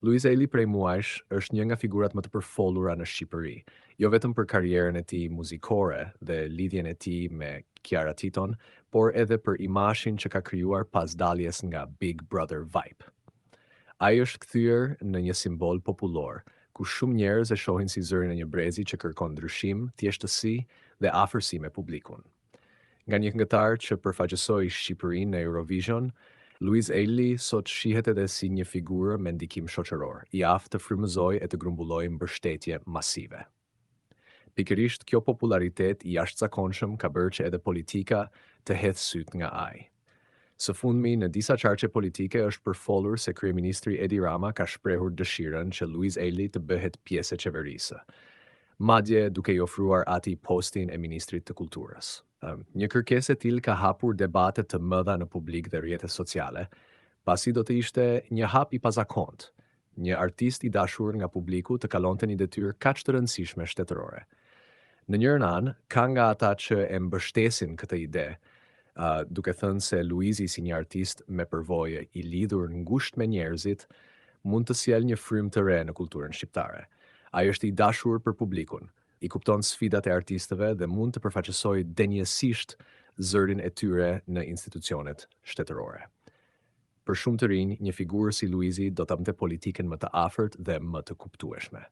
Luiz Eli prej muajsh është një nga figurat më të përfolura në Shqipëri, jo vetëm për karrierën e tij muzikore dhe lidhjen e tij me Kiara Titon, por edhe për imazhin që ka krijuar pas daljes nga Big Brother Vibe. Ai është kthyer në një simbol popullor, ku shumë njerëz e shohin si zërin e një brezi që kërkon ndryshim, thjeshtësi dhe afërsi me publikun. Nga një këngëtar që përfaqësoi Shqipërinë në Eurovision, Luiz Eli sot shihet edhe si një figurë me ndikim shoqëror, i aftë të frymëzojë e të grumbullojë mbështetje masive. Pikërisht kjo popularitet i jashtëzakonshëm ka bërë që edhe politika të hedhë syt nga ai. Së fundmi, në disa qarqe politike është përfolur se kryeministri Edi Rama ka shprehur dëshirën që Luiz Eli të bëhet pjesë e qeverisë, madje duke i ofruar atij postin e ministrit të kulturës. Një kërkesë e tillë ka hapur debate të mëdha në publik dhe rrjetet sociale, pasi do të ishte një hap i pazakontë, një artist i dashur nga publiku të kalonte një detyrë kaq të rëndësishme shtetërore. Në njërin anë, ka nga ata që e mbështesin këtë ide, duke thënë se Luizi si një artist me përvojë i lidhur ngushtë me njerëzit, mund të sjellë një frymë të re në kulturën shqiptare. Ai është i dashur për publikun, i kupton sfidat e artistëve dhe mund të përfaqësojë denjësisht zërin e tyre në institucionet shtetërore. Për shumë të rinj, një figurë si Luizi do të amte politikën më të afërt dhe më të kuptueshme.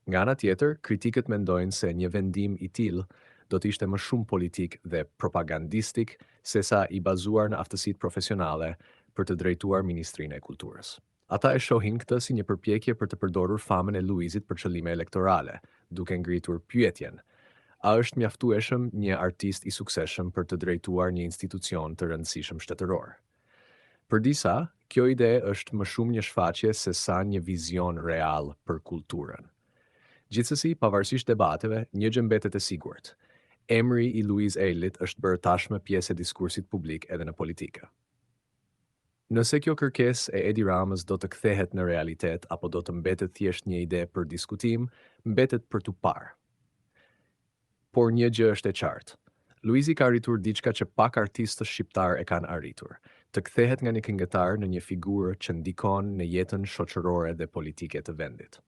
Nga ana tjetër, kritikët mendojnë se një vendim i tillë do të ishte më shumë politik dhe propagandistik sesa i bazuar në aftësitë profesionale për të drejtuar Ministrinë e Kulturës. Ata e shohin këtë si një përpjekje për të përdorur famën e Luizit për qëllime elektorale, duke ngritur pyetjen: a është mjaftueshëm një artist i suksesshëm për të drejtuar një institucion të rëndësishëm shtetëror? Për disa, kjo ide është më shumë një shfaqje se sa një vizion real për kulturën. Gjithsesi, pavarësisht debateve, një gjë mbetet e sigurt: emri i Luiz Elit është bërë tashmë pjesë e diskursit publik edhe në politikë. Nëse kjo kërkesë e Edi Ramës do të kthehet në realitet apo do të mbetet thjesht një ide për diskutim, mbetet për tu parë. Por një gjë është e qartë: Luizi ka arritur diçka që pak artistë shqiptar e kanë arritur, të kthehet nga një këngëtar në një figurë që ndikon në jetën shoqërore dhe politike të vendit.